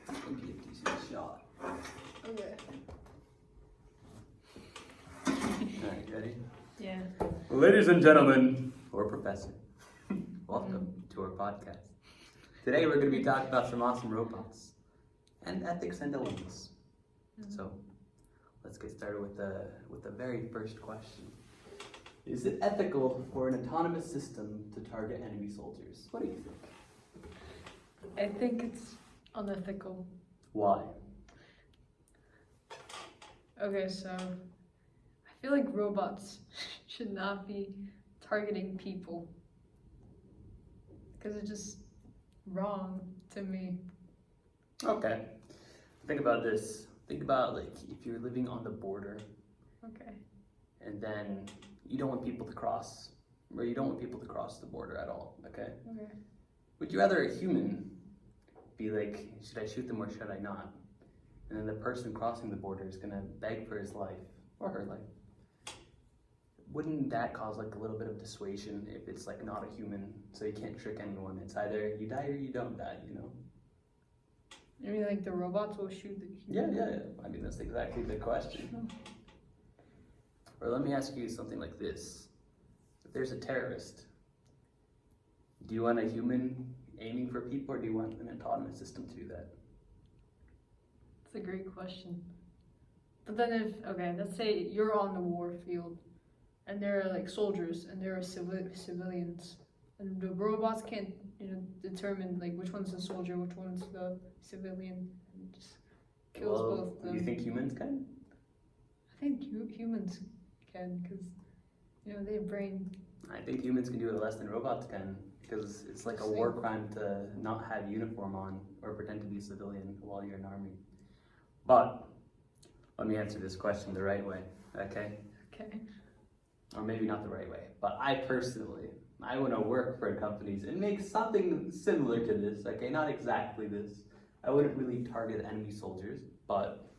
I'll give these a shot. Okay. Alright, ready? Yeah. Ladies and gentlemen, or professor, welcome to our podcast. Today we're going to be talking about some awesome robots and ethics and dilemmas. So let's get started with the very first question. Is it ethical for an autonomous system to target enemy soldiers? What do you think? I think it's unethical. Why? Okay, so I feel like robots should not be targeting people. Because it's just wrong to me. Okay. Think about this. Think about like if you're living on the border Okay. and then you don't want people to cross, or you don't want people to cross the border at all, okay? Okay. Would you rather a human be like, should I shoot them or should I not? And then the person crossing the border is gonna beg for his life or her life. Wouldn't that cause like a little bit of dissuasion if it's like not a human, so you can't trick anyone? It's either you die or you don't die, you know? You mean like the robots will shoot the Yeah. I mean, that's exactly the question. Or let me ask you something like this. If there's a terrorist, do you want a human aiming for people or do you want an autonomous system to do that? It's a great question. But then let's say you're on the war field and there are like soldiers and there are civilians and the robots can't, determine like which one's the soldier, which one's the civilian, and just kills both of them. Do you think humans can? I think humans can, because they have brain. I think humans can do it less than robots can, because it's like a war crime to not have uniform on or pretend to be a civilian while you're in army. But let me answer this question the right way, okay? Okay. Or maybe not the right way, but I want to work for companies and make something similar to this, okay? Not exactly this. I wouldn't really target enemy soldiers, but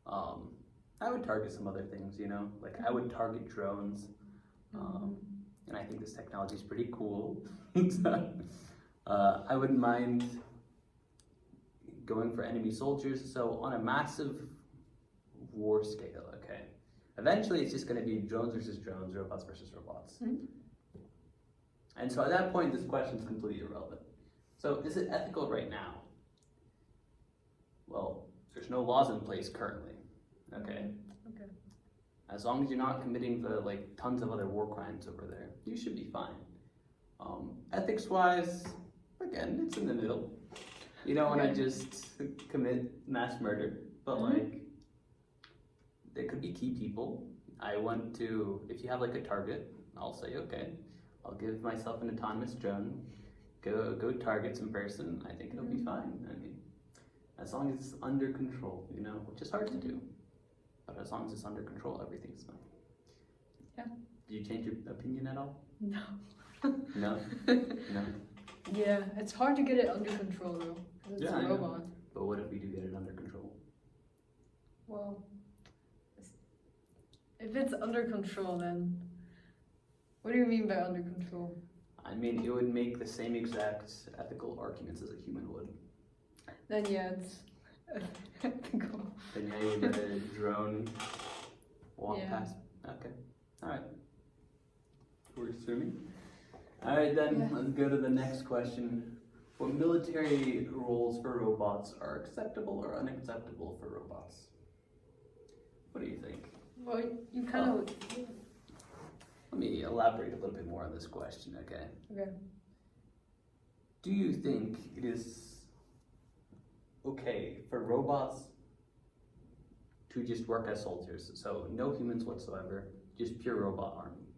I would target some other things, like I would target drones, and I think this technology is pretty cool. I wouldn't mind going for enemy soldiers, so on a massive war scale, okay? Eventually it's just going to be drones versus drones, robots versus robots. Mm-hmm. And so at that point this question is completely irrelevant. So is it ethical right now? Well, there's no laws in place currently, okay? Okay. As long as you're not committing the tons of other war crimes over there, you should be fine. Ethics-wise, again, it's in the middle. You don't want to just commit mass murder, but there could be key people. If you have a target, I'll say, okay, I'll give myself an autonomous drone, go target some person. I think it'll be fine. I mean, as long as it's under control, which is hard to do. But as long as it's under control, everything's fine. Yeah. Do you change your opinion at all? No. No? No? Yeah, it's hard to get it under control though, because it's Yeah, I a know. robot. But what if we do get it under control? Well, if it's under control, then what do you mean by under control? I mean, it would make the same exact ethical arguments as a human would. Then yeah, it's ethical. Then yeah, you let a drone walk Yeah. past. Okay. Alright. We're assuming. Alright then, Yeah. let's go to the next question. What military roles for robots are acceptable or unacceptable for robots? What do you think? Well, you kind of. Let me elaborate a little bit more on this question, okay? Okay. Do you think it is okay for robots to just work as soldiers, so no humans whatsoever, just pure robot army,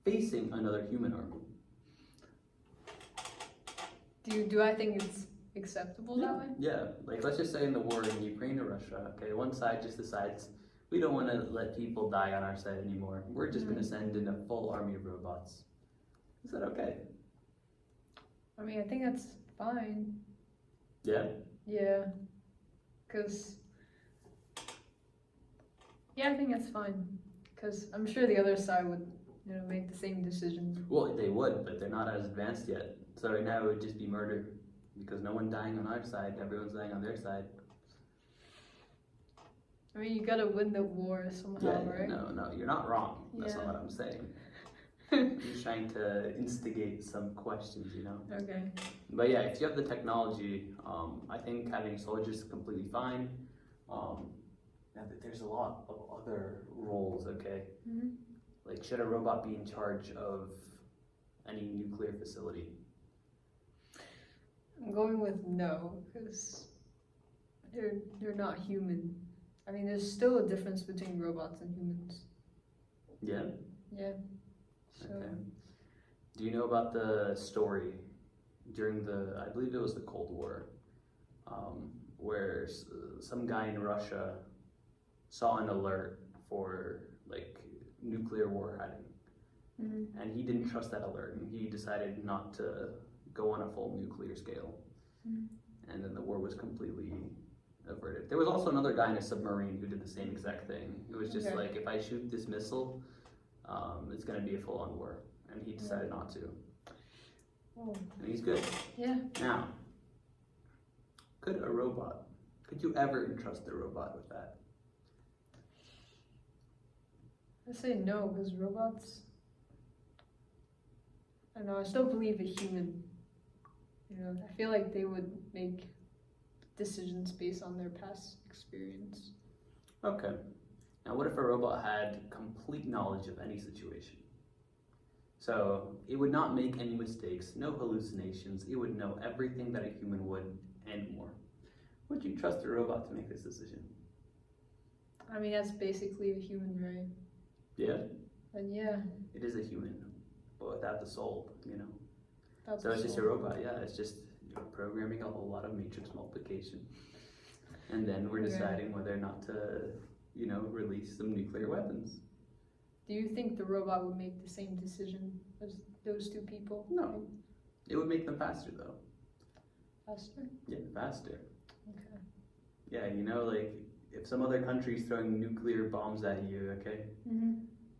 facing another human army? Do I think it's acceptable that way? Yeah, let's just say in the war in Ukraine or Russia, okay, one side just decides we don't want to let people die on our side anymore. We're just going to send in a full army of robots. Is that okay? I mean, I think that's fine. Yeah? Yeah. Because. Yeah, I think that's fine. Because I'm sure the other side would, make the same decision. Well, they would, but they're not as advanced yet. So right now it would just be murder. because no one dying on our side, everyone's dying on their side. I mean, you gotta win the war somehow, right? No, you're not wrong. That's not Yeah. what I'm saying. I'm just trying to instigate some questions, you know? Okay. But yeah, if you have the technology, I think having soldiers is completely fine. Now that there's a lot of other roles, okay? Mm-hmm. Like, should a robot be in charge of any nuclear facility? I'm going with no, because they're not human. I mean, there's still a difference between robots and humans. Yeah? Yeah. So. Okay. Do you know about the story during I believe it was the Cold War, where some guy in Russia saw an alert for like nuclear warheading, Mm-hmm. and he didn't trust that alert, and he decided not to go on a full nuclear scale, and then the war was completely averted. There was also another guy in a submarine who did the same exact thing. It was just Okay. like, if I shoot this missile, it's going to be a full-on war, and he decided not to. Oh. And he's good. Yeah. Now, could you ever entrust a robot with that? I say no, because robots. I don't know. I still believe a human. You know, I feel like they would make decisions based on their past experience. Okay. Now, what if a robot had complete knowledge of any situation? So, it would not make any mistakes, no hallucinations, it would know everything that a human would and more. Would you trust a robot to make this decision? I mean, that's basically a human, right? Yeah, And yeah, it is a human, but without the soul, you know? that's So it's just a all. robot, yeah, it's just you're programming a whole lot of matrix multiplication. And then we're Okay. deciding whether or not to, you know, release some nuclear weapons. Do you think the robot would make the same decision as those two people? No. It would make them faster though. Faster? Yeah, faster. Okay. Yeah, you know, like if some other country's throwing nuclear bombs at you, okay? Mm-hmm.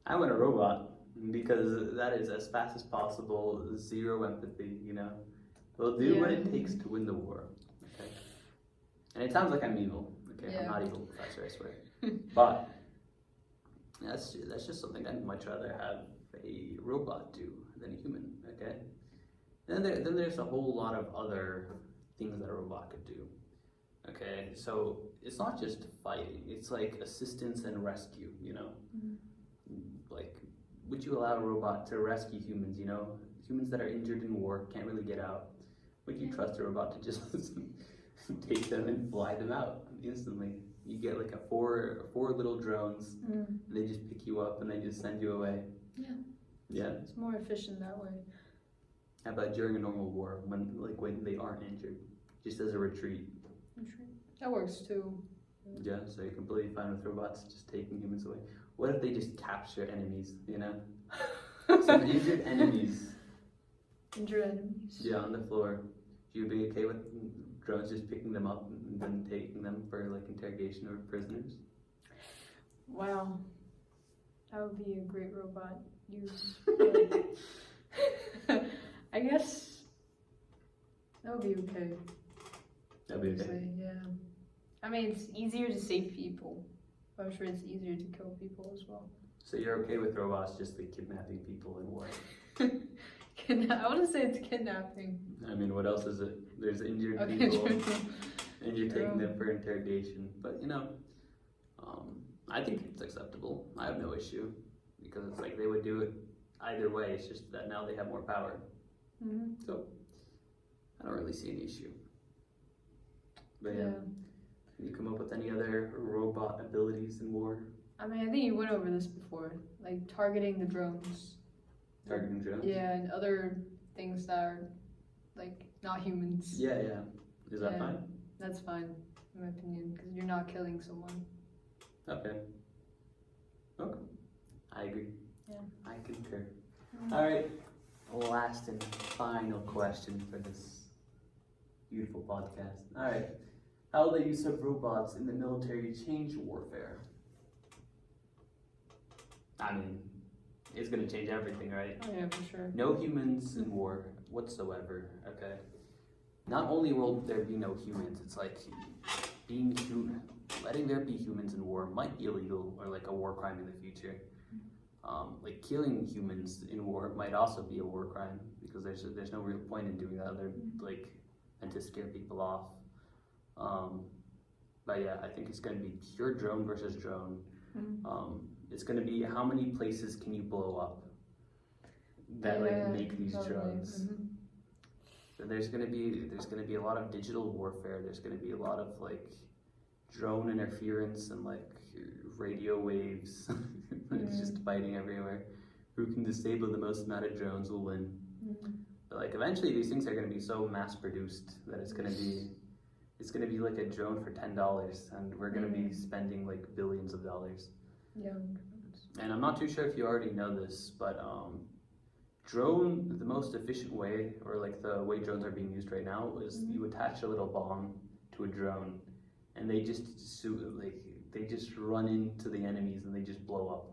I want a robot because that is as fast as possible, zero empathy, you know? We'll do what it Yeah. takes to win the war, okay? And it sounds like I'm evil, okay? Yeah. I'm not evil, Professor, I swear. But that's just something I'd much rather have a robot do than a human, okay? Then there's a whole lot of other things that a robot could do, okay? So it's not just fighting, it's like assistance and rescue, you know? Like, would you allow a robot to rescue humans, you know? Humans that are injured in war, can't really get out. Would you trust a robot to just take them and fly them out instantly? You get like four little drones, and they just pick you up and they just send you away. Yeah. Yeah? It's more efficient that way. How about during a normal war, when they aren't injured, just as a retreat? That works too. Yeah, so you're completely fine with robots just taking humans away. What if they just capture enemies, you know? Some injured enemies, Injured enemies. yeah, on the floor. You'd be okay with drones just picking them up and then taking them for like interrogation or prisoners? Wow. That would be a great robot use. I guess that would be okay. That'd be okay. Honestly, yeah. I mean, it's easier to save people. But I'm sure it's easier to kill people as well. So you're okay with robots just like kidnapping people in war? I wouldn't say it's kidnapping. I mean, what else is it? There's injured Okay, people, true. and you're taking True. them for interrogation. But you know, I think it's acceptable. I have no issue because it's like they would do it either way. It's just that now they have more power. Mm-hmm. So I don't really see an issue. But yeah, can you come up with any other robot abilities in war? I mean, I think you went over this before, like targeting the drones. Targeting drones? Yeah, and other things that are like not humans. Yeah. Is that Yeah. fine? That's fine, in my opinion, because you're not killing someone. Okay. I agree. Yeah. I concur. Alright, last and final question for this beautiful podcast. Alright, how will the use of robots in the military change warfare? I mean, it's gonna change everything, right? Oh yeah, for sure. No humans in war whatsoever, okay? not only will there be no humans, it's like letting there be humans in war might be illegal or like a war crime in the future. Like killing humans in war might also be a war crime because there's no real point in doing that. They're like meant to scare people off. But yeah, I think it's going to be pure drone versus drone. It's going to be how many places can you blow up that like make these drones. So there's going to be a lot of digital warfare. There's going to be a lot of like drone interference and like radio waves. It's just fighting everywhere. Who can disable the most amount of drones will win. But like eventually these things are going to be so mass produced that it's going to be like a drone for $10 and we're going to be spending like billions of dollars. Yeah. And I'm not too sure if you already know this, but the most efficient way, or like the way drones are being used right now, is you attach a little bomb to a drone and they just run into the enemies and they just blow up.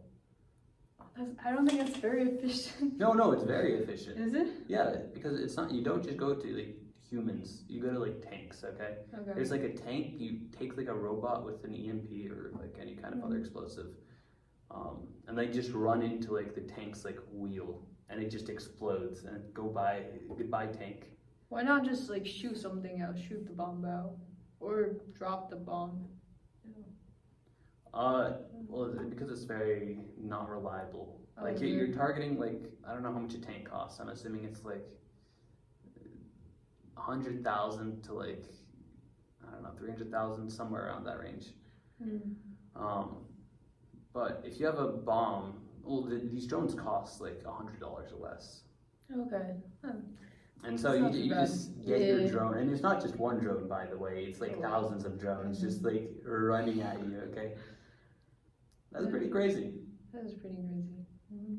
I don't think that's very efficient. No, it's very efficient. Is it? Yeah, because it's not. You don't just go to like humans. You go to like tanks. Okay. There's like a tank. You take like a robot with an EMP or like any kind of other explosive, and they just run into like the tank's like wheel, and it just explodes and goodbye tank. Why not just like shoot something out, shoot the bomb out, or drop the bomb? Well, because it's very not reliable. Like you're targeting like, I don't know how much a tank costs. I'm assuming it's like 100,000 to like, I don't know, 300,000, somewhere around that range. But if you have a bomb, well, these drones cost like $100 or less. Okay. And so you just get your drone, and it's not just one drone, by the way. It's like thousands of drones just like running at you. Okay. That's pretty crazy. That is pretty crazy.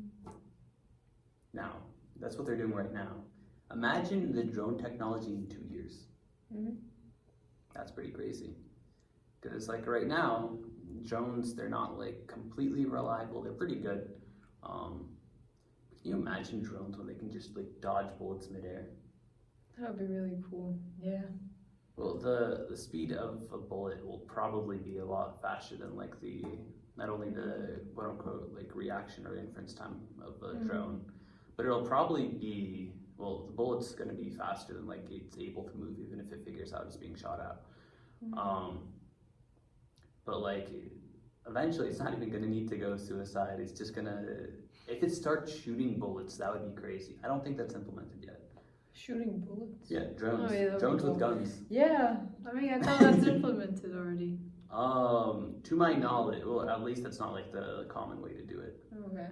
Now, that's what they're doing right now. Imagine the drone technology in 2 years. That's pretty crazy. Because like right now, drones, they're not like completely reliable. They're pretty good. Can you imagine drones when they can just like dodge bullets midair? That would be really cool. Yeah. Well, the speed of a bullet will probably be a lot faster than like not only the quote unquote like reaction or inference time of a drone, but it'll probably be, well, the bullet's going to be faster than like it's able to move even if it figures out it's being shot at. But like eventually it's not even going to need to go suicide. It's just going to, if it starts shooting bullets, that would be crazy. I don't think that's implemented yet. Shooting bullets? Yeah, drones. Oh, yeah, drones with guns. Yeah, I mean, I thought that's implemented already. To my knowledge, well, at least that's not like the common way to do it. Okay.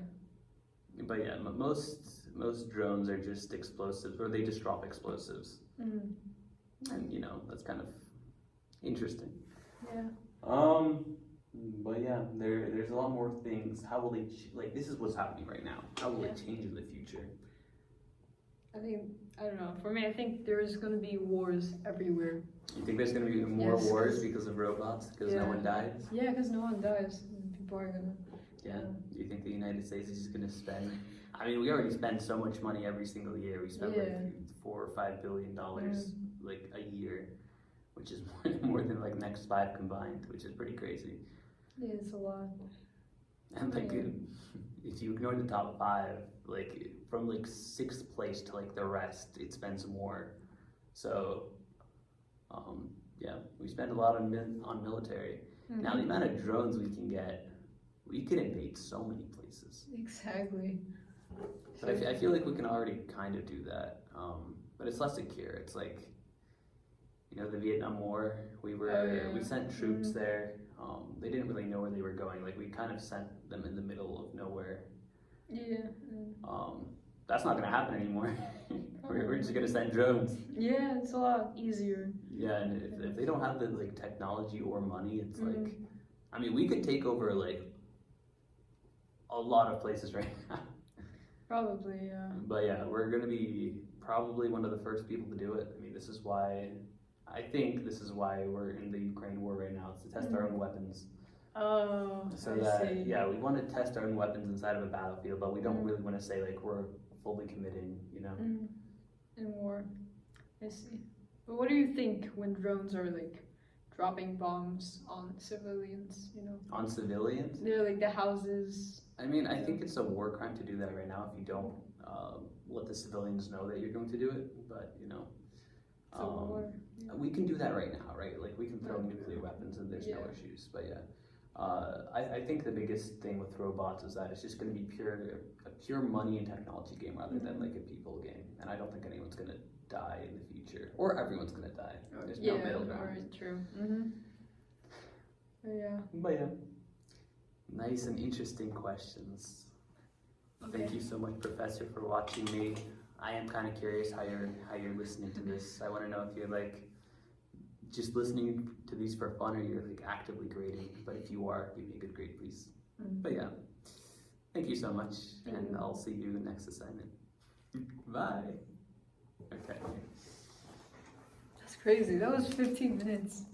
But yeah, most drones are just explosives, or they just drop explosives. And you know, that's kind of interesting. Yeah. But yeah, there's a lot more things. How will they like? This is what's happening right now. How will it change in the future? I don't know. For me, I think there's going to be wars everywhere. You think there's going to be more wars because of robots? Because no one dies? Yeah, because no one dies. People are going to... Yeah? Do you think the United States is just going to spend... I mean, we already spend so much money every single year. We spend like $4 or $5 billion like a year, which is more than like next 5 combined, which is pretty crazy. Yeah, it's a lot. And like, if you ignore the top 5, like from like 6th place to like the rest, it spends more. So, yeah, we spend a lot on military. Now the amount of drones we can get, we could invade so many places. Exactly. But I feel like we can already kind of do that. But it's less secure. It's like, you know, the Vietnam War, we sent troops there. They didn't really know where they were going. Like we kind of sent them in the middle of nowhere. Yeah. That's not going to happen anymore. We're just going to send drones. Yeah, it's a lot easier. Yeah, and if they don't have the like technology or money, it's like, I mean, we could take over like a lot of places right now. Probably, yeah. But yeah, we're going to be probably one of the first people to do it. I mean, I think this is why we're in the Ukraine war right now. It's to test our own weapons. Oh, so yeah, we want to test our own weapons inside of a battlefield, but we don't really want to say like we're fully committing, you know. In war, I see. But what do you think when drones are like dropping bombs on civilians? You know, On civilians? they're like the houses. I mean, I think it's a war crime to do that right now if you don't let the civilians know that you're going to do it. But, you know, It's a war. we can do that right now, right? Like, we can throw Right. nuclear weapons and there's no Yeah. issues. But yeah, I think the biggest thing with robots is that it's just going to be a pure money and technology game rather than like a people game. And I don't think anyone's going to die in the future, or everyone's going to die. There's no middle ground. Right, true. Yeah. But yeah, nice and interesting questions. Thank Okay. you so much, Professor, for watching me. I am kind of curious how you're listening to this. I want to know if you're like just listening to these for fun or you're like actively grading. But if you are, give me a good grade, please. But yeah, thank you so much, and I'll see you in the next assignment. Bye. Okay. That's crazy. That was 15 minutes.